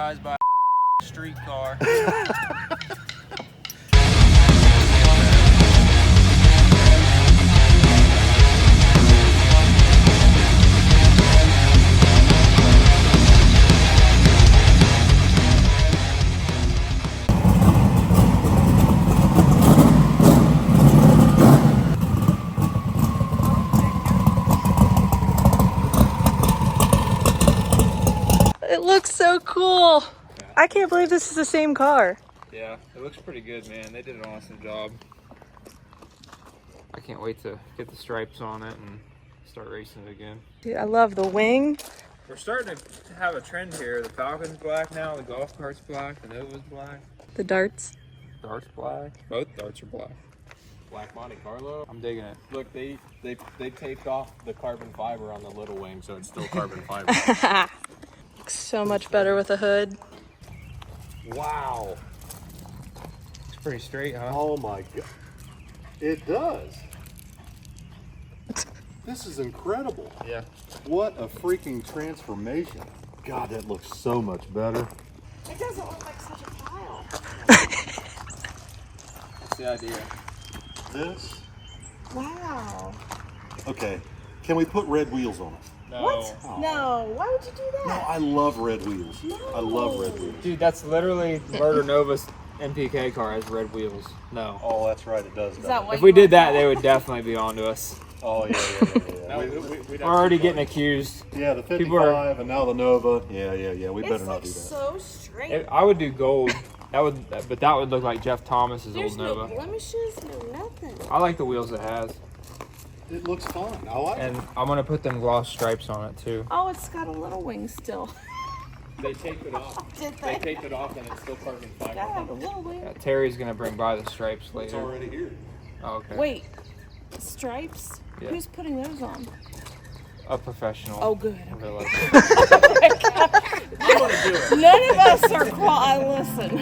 terrorized by a streetcar. It looks so cool. Yeah. I can't believe this is the same car. Yeah, it looks pretty good, man. They did an awesome job. I can't wait to get the stripes on it and start racing it again. Dude, I love the wing. We're starting to have a trend here. The Falcon's black now, the golf cart's black, the Nova's black. The darts. Dart's black. Both darts are black. Black Monte Carlo. I'm digging it. Look, they taped off the carbon fiber on the little wing, so it's still carbon fiber. Looks so much better with a hood. Wow. It's pretty straight, huh? Oh my god. It does. This is incredible. Yeah. What a freaking transformation. God, that looks so much better. It doesn't look like such a pile. That's the idea. This? Wow. Okay. Can we put red wheels on it? No. What? Oh. No. Why would you do No, that? I love red wheels. No. I love red wheels. Dude, that's literally Murder Nova's MPK car has red wheels. No. Oh, that's right. It does. Is that why If you we did want that, they would definitely be onto us. Oh, yeah. No, We're already getting accused. Yeah, the People are- 55 and now the Nova. Yeah. We better It's not like do that. so straight. I would do gold. But that would look like Jeff Thomas's There's old no Nova. blemishes, no nothing. I like the wheels it has, It looks fine. I like it. and I'm gonna put them gloss stripes on it too. Oh, it's got a little wing still. They taped it off. Did They they? taped it off, and it's still carbon fiber. God, a little wing. Yeah, Terry's gonna bring by the stripes It's later. already here. Oh, okay. Wait, stripes? Yeah. Who's putting those on? A professional. Oh, good. Okay, like- None of us are listen.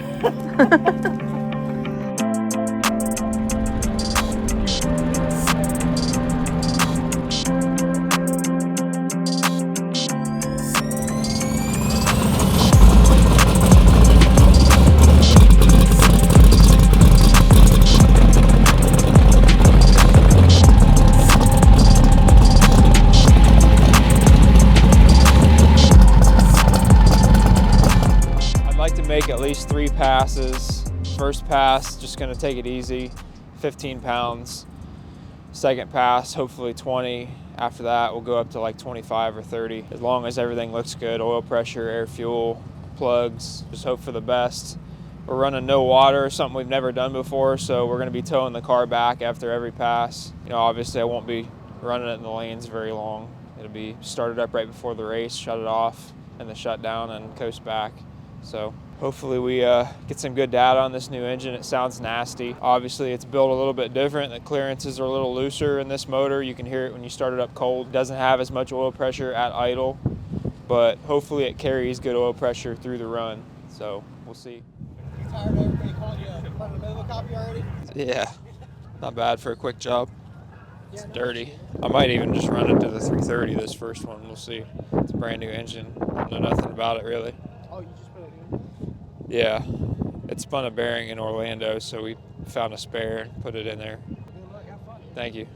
I'd like to make at least 3 passes. First pass, just gonna take it easy, 15 pounds. Second pass, hopefully 20. After that, we'll go up to like 25 or 30. As long as everything looks good, oil pressure, air fuel, plugs, just hope for the best. We're running no water, something we've never done before, so we're gonna be towing the car back after every pass. You know, obviously I won't be running it in the lanes very long. It'll be started up right before the race, shut it off, and then shut down and coast back. So hopefully we get some good data on this new engine. It sounds nasty. Obviously it's built a little bit different. The clearances are a little looser in this motor. You can hear it when you start it up cold. It doesn't have as much oil pressure at idle, but hopefully it carries good oil pressure through the run. So we'll see. Tired of everybody calling you a Murder Nova copy already? Yeah, not bad for a quick job. It's dirty. I might even just run it to the 330 this first one. We'll see. It's a brand new engine. I know nothing about it really. Oh, you just put it in? Yeah, it spun a bearing in Orlando, so we found a spare and put it in there. Good luck, have fun. Thank you.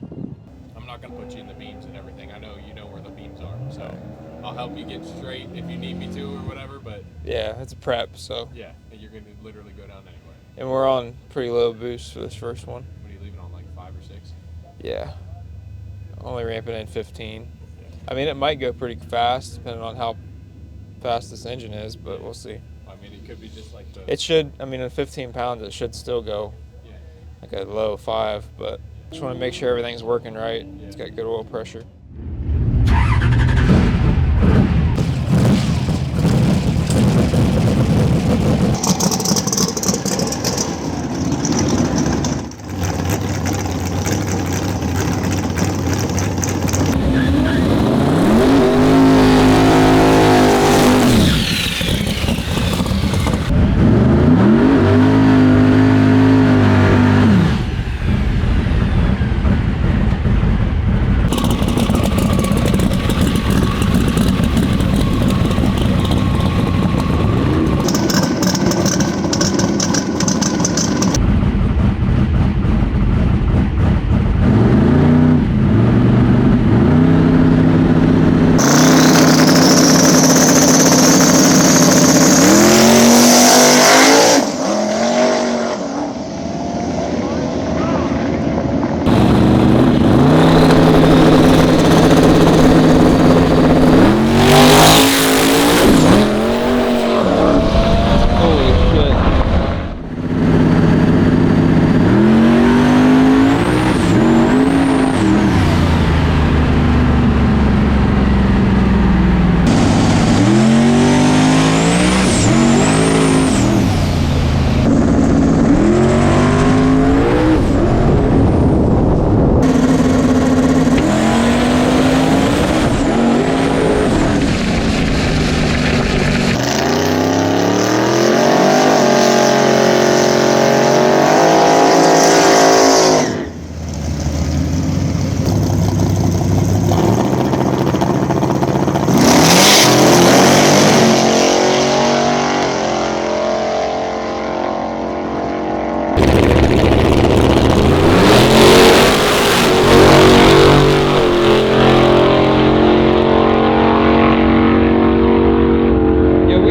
I'm not gonna put you in the beams and everything. I know you know where the beams are, so I'll help you get straight if you need me to or whatever. But Yeah, it's a prep, so. yeah, you're gonna literally go down anyway. And we're on pretty low boost for this first one. What are you leaving on, like 5 or 6? Yeah, only ramping in 15. I mean, it might go pretty fast depending on how fast this engine is, but we'll see. I mean, it could be just like the. It should, I mean, at 15 pounds, it should still go Yeah. like a low 5, but just want to make sure everything's working right. It's got good oil pressure.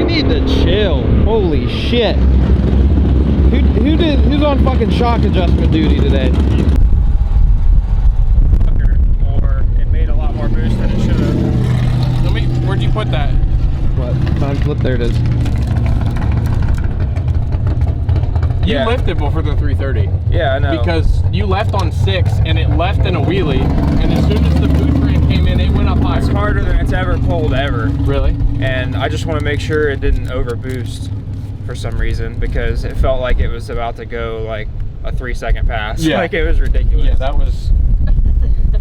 need to chill. Holy shit. Who's on fucking shock adjustment duty today? Or it made a lot more boost than it should have. Where'd you put that? What? Time flip, there it is. You Yeah. lifted before the 330. Yeah, I know. Because you left on 6 and it left in a wheelie, and as soon as the boost ramp came in, it went up higher. It's harder than it's ever pulled ever. Really? And I just want to make sure it didn't over boost for some reason, because it felt like it was about to go like a 3-second pass. Yeah. Like it was ridiculous. Yeah, that was...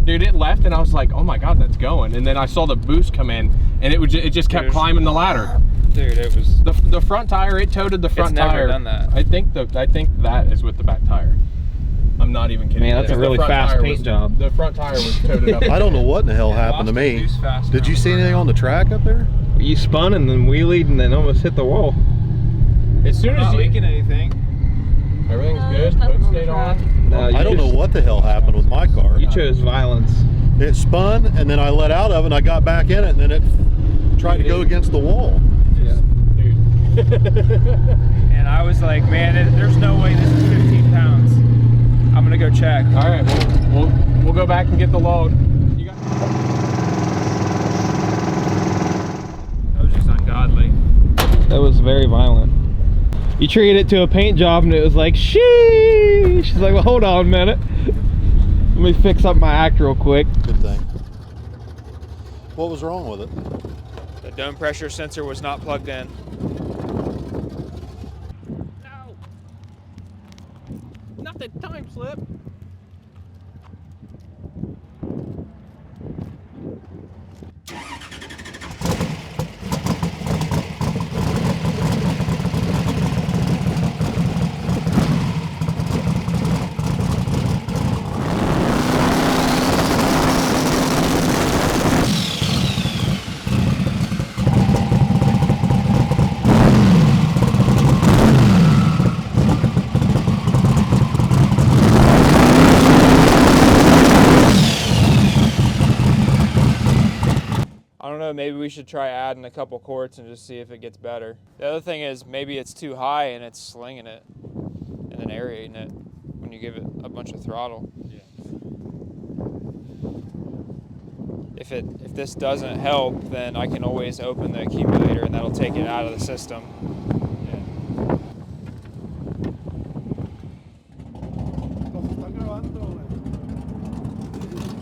Dude, it left and I was like, oh my God, that's going. And then I saw the boost come in and it just kept climbing the ladder. Dude, it was... The front tire, it toted the front tire. It's never done that. I think that is with the back tire. I'm not even kidding. Man, that's a The really front fast tire paint job. The front tire was toted up. I don't know what in the hell happened to me. Did you see anything on the track up there? You spun and then wheelied and then almost hit the wall. As soon as Not you... leaking anything. Everything's good. Hood stayed on. No, I don't know what the hell happened with my car. You chose violence. It spun, and then I let out of it, and I got back in it, and then it tried to go against the wall. Yeah. And I was like, man, there's no way this is 15 pounds. I'm gonna go check. All right, we'll go back and get the load. You got... That was just ungodly. That was very violent. You treated it to a paint job and it was like, sheesh. She's like, well, hold on a minute. Let me fix up my act real quick. Good thing. What was wrong with it? The dome pressure sensor was not plugged in. No! Not the time slip. Maybe we should try adding a couple quarts and just see if it gets better. The other thing is maybe it's too high and it's slinging it and then aerating it when you give it a bunch of throttle. Yeah. If this doesn't help, then I can always open the accumulator and that'll take it out of the system.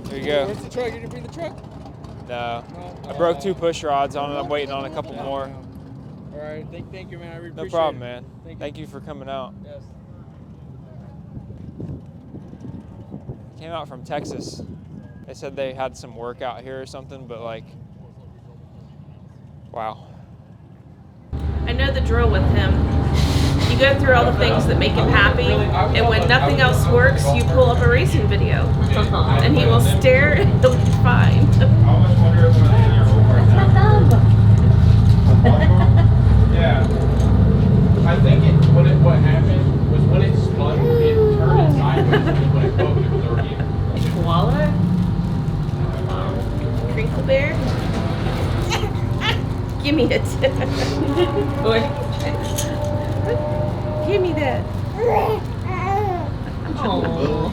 There you go. Where's the truck? You didn't bring the truck? No. I broke 2 push rods on it. I'm waiting on a couple more. All right. Thank you, man. I really appreciate it. No problem, man. Thank you. Thank you for coming out. Yes. Came out from Texas. They said they had some work out here or something, but like, wow. I know the drill with him. You go through all the things that make him happy, and when nothing else works, you pull up a racing video, and he will stare and he'll be fine. Yeah. I think what happened was when it spun, it turned it sideways, and when it broke, it was already in. Koala? Crinkle bear? Give me it. Give me that. Oh.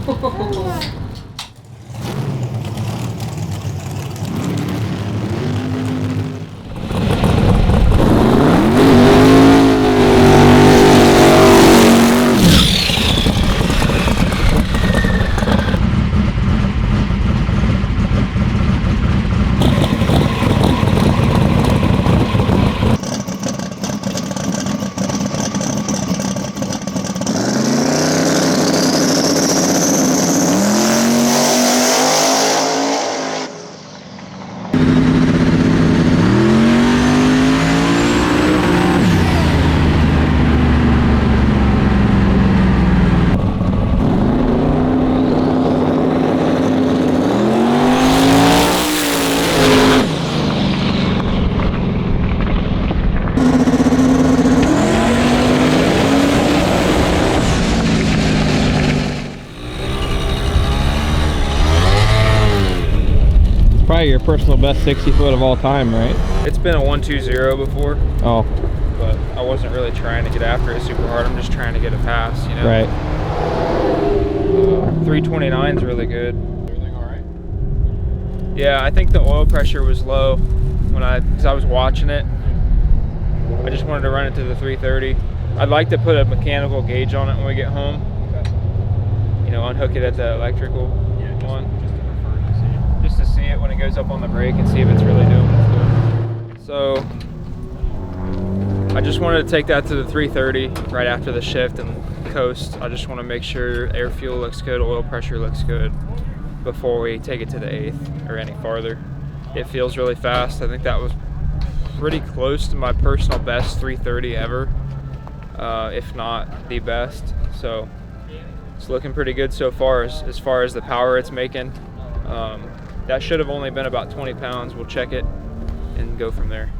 Probably your personal best 60 foot of all time, right? It's been a 120 before. Oh, I wasn't really trying to get after it super hard. I'm just trying to get a pass, you know? Right. 329 is really good. Everything all right? Yeah, I think the oil pressure was low because I was watching it. I just wanted to run it to the 330. I'd like to put a mechanical gauge on it when we get home. You know, unhook it at the electrical one. Just to see it when it goes up on the brake and see if it's really doing what it's doing. So I just wanted to take that to the 330 right after the shift and coast. I just want to make sure air fuel looks good, oil pressure looks good before we take it to the 8th or any farther. It feels really fast. I think that was pretty close to my personal best 330 ever, if not the best. So it's looking pretty good so far as far as the power it's making. That should have only been about 20 pounds. We'll check it and go from there.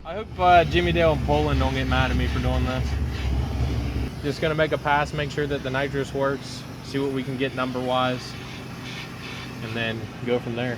I hope Jimmy Dale and Poland don't get mad at me for doing this. Just gonna make a pass, make sure that the nitrous works, see what we can get number-wise, and then go from there.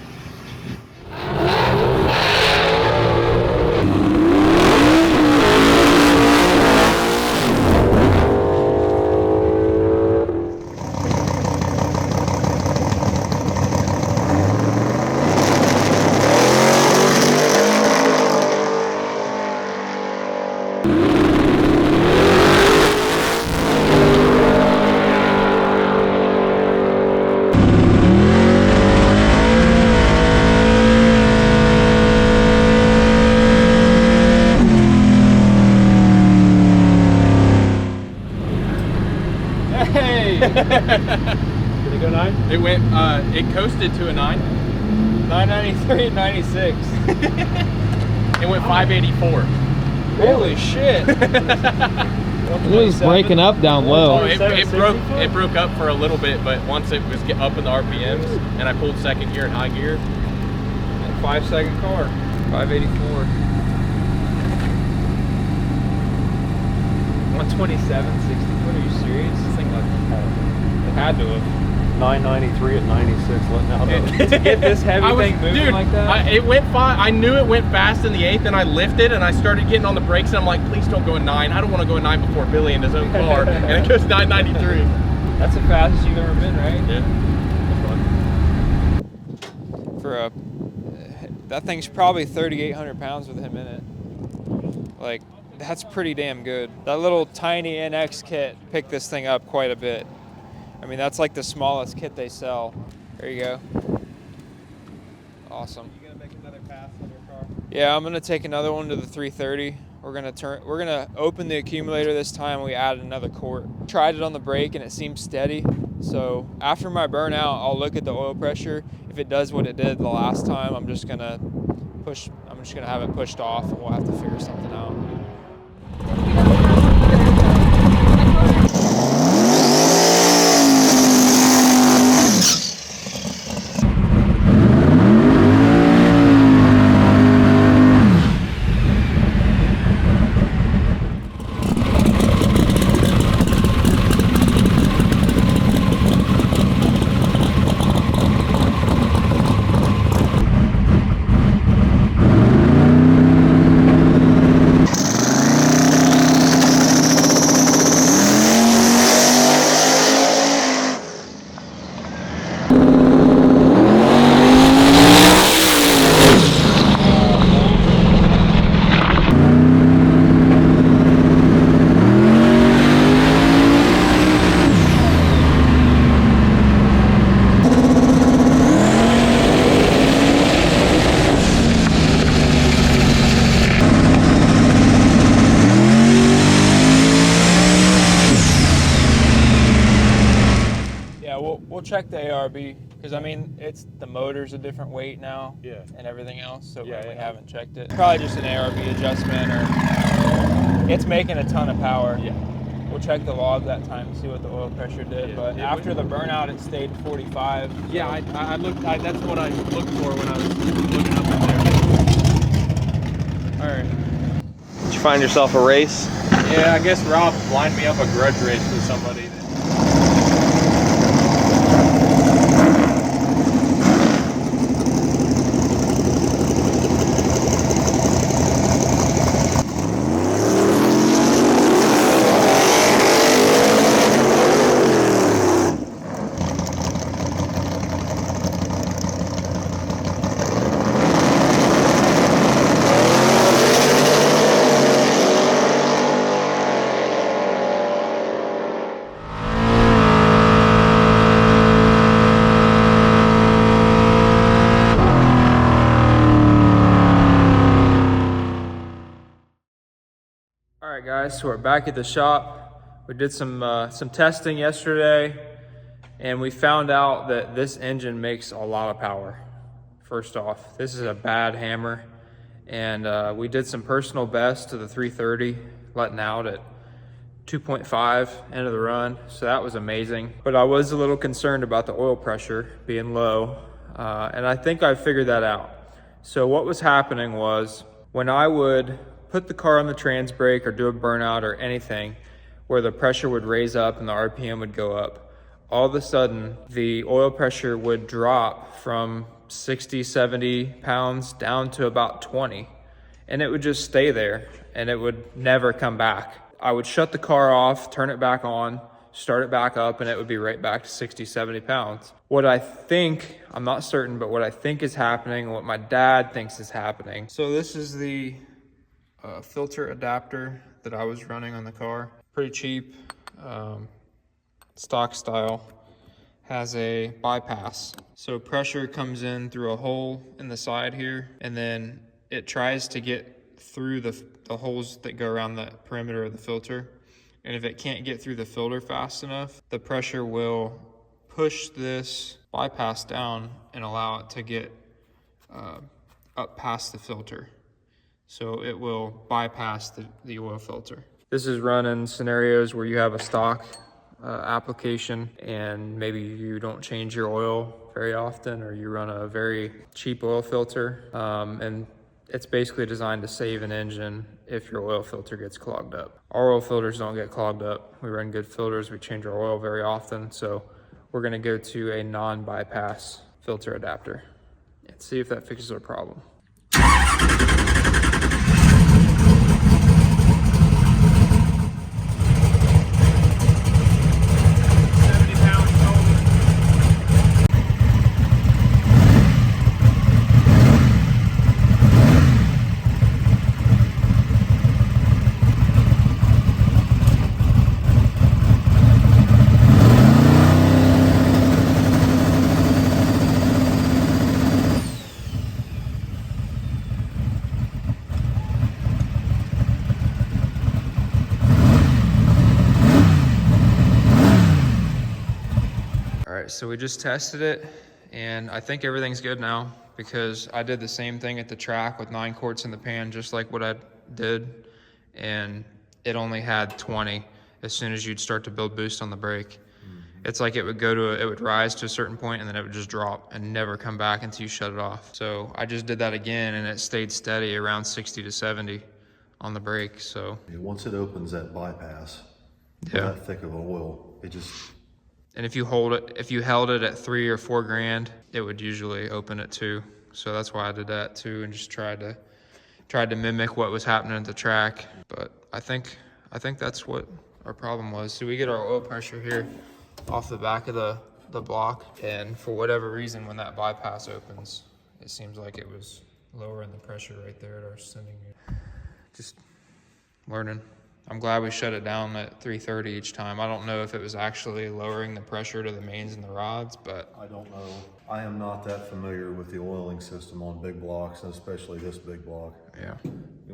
Did it go 9? It went, it coasted to a 9. 993 and 96. It went 584. Holy shit. It was breaking up down low. Oh, it broke up for a little bit, but once it was up in the RPMs and I pulled second gear and high gear. 5-second car. 584. 127.60. What are you serious? This thing it had to have. 993 at 96, letting out. To get this heavy thing moving like that? It went fine. I knew it went fast in the 8th, and I lifted, and I started getting on the brakes, and I'm like, please don't go in 9. I don't want to go in 9 before Billy in his own car, and it goes 993. That's the fastest you've ever been, right? Yeah. For that thing's probably 3,800 pounds with him in it. Like, that's pretty damn good. That little tiny NX kit picked this thing up quite a bit. I mean, that's like the smallest kit they sell. There you go. Awesome. You gonna make another pass on your car? Yeah, I'm gonna take another one to the 330. We're gonna open the accumulator this time. We added another quart. Tried it on the brake and it seems steady. So after my burnout, I'll look at the oil pressure. If it does what it did the last time, I'm just gonna have it pushed off, and we'll have to figure something out. We'll check the ARB because I mean the motor's a different weight now, and everything else, so we haven't checked it. Probably just an ARB adjustment, or it's making a ton of power. Yeah, we'll check the log that time to see what the oil pressure did. But after the burnout, it stayed 45. So. Yeah, I looked. That's what I looked for when I was looking up there. All right. Did you find yourself a race? Yeah, I guess Rob lined me up a grudge race with somebody. All right, guys, so we're back at the shop. We did some testing yesterday, and we found out that this engine makes a lot of power. First off, this is a bad hammer, and we did some personal best to the 330, letting out at 2.5 end of the run, so that was amazing. But I was a little concerned about the oil pressure being low, and I think I figured that out. So what was happening was, when I would put the car on the trans brake or do a burnout or anything where the pressure would raise up and the RPM would go up, all of a sudden the oil pressure would drop from 60, 70 pounds down to about 20, and it would just stay there and it would never come back. I would shut the car off, turn it back on, start it back up, and it would be right back to 60, 70 pounds. What I think, I'm not certain, but what I think is happening, what my dad thinks is happening. So this is the filter adapter that I was running on the car. Pretty cheap, stock style. Has a bypass. So pressure comes in through a hole in the side here, and then it tries to get through the holes that go around the perimeter of the filter. And if it can't get through the filter fast enough, the pressure will push this bypass down and allow it to get up past the filter. So it will bypass the oil filter. This is run in scenarios where you have a stock application and maybe you don't change your oil very often, or you run a very cheap oil filter, and it's basically designed to save an engine if your oil filter gets clogged up. Our oil filters don't get clogged up. We run good filters. We change our oil very often. So we're gonna go to a non-bypass filter adapter and see if that fixes our problem. So we just tested it, and I think everything's good now, because I did the same thing at the track with 9 quarts in the pan, just like what I did, and it only had 20 as soon as you'd start to build boost on the brake. It's like it would it would rise to a certain point and then it would just drop and never come back until you shut it off. So I just did that again, and it stayed steady around 60 to 70 on the brake. So once it opens that bypass, yeah, that thick of oil, it just... And if you held it at 3 or 4 grand, it would usually open at 2. So that's why I did that too, and just tried to mimic what was happening at the track. But I think that's what our problem was. So we get our oil pressure here off the back of the block, and for whatever reason, when that bypass opens, it seems like it was lowering the pressure right there at our sending unit. Just learning. I'm glad we shut it down at 330 each time. I don't know if it was actually lowering the pressure to the mains and the rods, but... I don't know. I am not that familiar with the oiling system on big blocks, and especially this big block. Yeah.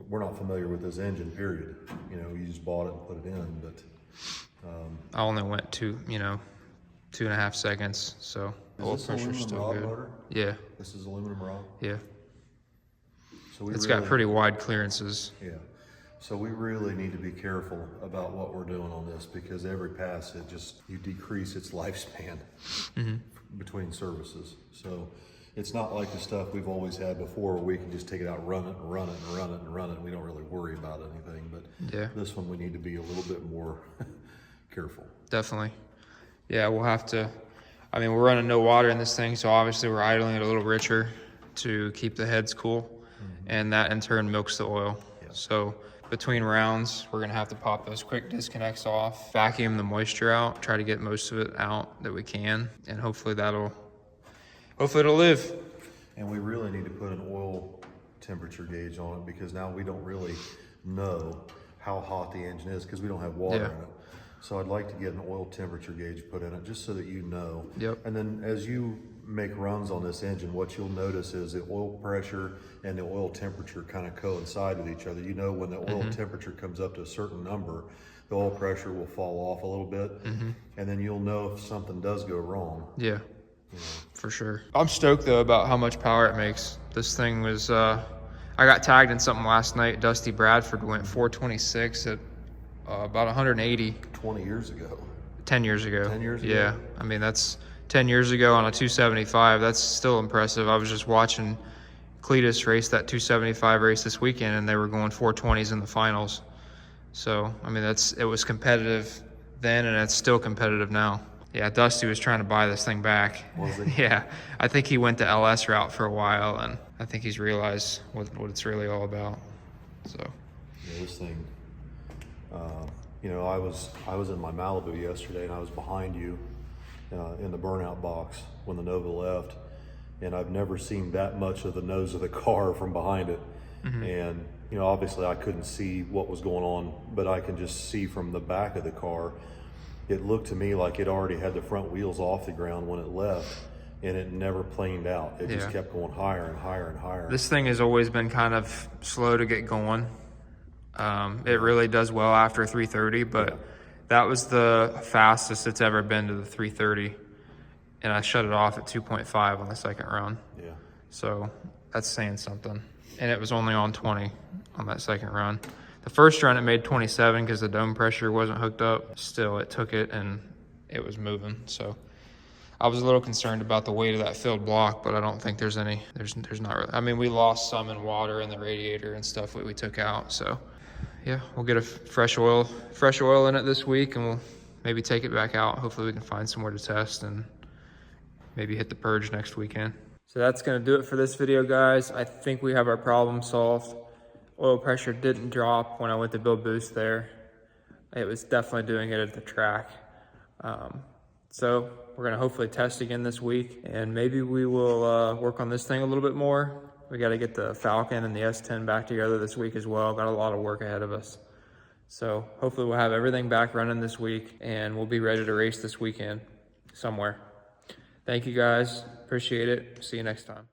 We're not familiar with this engine, period. You know, you just bought it and put it in, but... I only went 2.5 seconds, so oil pressure's still good. Motor? Yeah. This is aluminum rod? Yeah. So It's got pretty wide clearances. Yeah. So we really need to be careful about what we're doing on this, because every pass, you decrease its lifespan between services. So it's not like the stuff we've always had before, where we can just take it out, run it, and run it, and run it, and run it, and we don't really worry about anything. But yeah, this one we need to be a little bit more careful. Definitely. Yeah, we'll have to. I mean, we're running no water in this thing, so obviously we're idling it a little richer to keep the heads cool, and that in turn milks the oil. Yeah. So between rounds, we're gonna have to pop those quick disconnects off, vacuum the moisture out, try to get most of it out that we can, and hopefully it'll live. And we really need to put an oil temperature gauge on it, because now we don't really know how hot the engine is, because we don't have water in it. So I'd like to get an oil temperature gauge put in it, just so that you know. Yep. And then as you make runs on this engine, what you'll notice is the oil pressure and the oil temperature kind of coincide with each other. You know, when the oil temperature comes up to a certain number, the oil pressure will fall off a little bit, and then you'll know if something does go wrong. Yeah, for sure. I'm stoked though about how much power it makes. This thing was, I got tagged in something last night. Dusty Bradford went 426 at about 180. 20 years ago. 10 years ago. 10 years ago? Yeah, I mean, that's 10 years ago on a 275. That's still impressive. I was just watching Cletus race that 275 race this weekend, and they were going 420s in the finals. So, I mean, it was competitive then, and it's still competitive now. Yeah, Dusty was trying to buy this thing back. Was he? Yeah, I think he went the LS route for a while, and I think he's realized what it's really all about. So, yeah, this thing, you know, I was in my Malibu yesterday, and I was behind you in the burnout box when the Nova left, and I've never seen that much of the nose of the car from behind it. And you know, obviously I couldn't see what was going on, but I can just see from the back of the car, it looked to me like it already had the front wheels off the ground when it left, and it never planed out. It just kept going higher and higher and higher. This thing has always been kind of slow to get going. It really does well after 330, but that was the fastest it's ever been to the 330. And I shut it off at 2.5 on the second run. Yeah. So that's saying something. And it was only on 20 on that second run. The first run it made 27 because the dome pressure wasn't hooked up. Still, it took it and it was moving. So I was a little concerned about the weight of that filled block, but I don't think there's not really. I mean, we lost some in water in the radiator and stuff that we took out. So yeah, we'll get a fresh oil in it this week, and we'll maybe take it back out. Hopefully we can find somewhere to test and maybe hit the purge next weekend. So that's gonna do it for this video, guys. I think we have our problem solved. Oil pressure didn't drop when I went to build boost there. It was definitely doing it at the track. So we're gonna hopefully test again this week, and maybe we will work on this thing a little bit more. We gotta get the Falcon and the S10 back together this week as well. Got a lot of work ahead of us. So hopefully we'll have everything back running this week, and we'll be ready to race this weekend somewhere. Thank you guys, appreciate it. See you next time.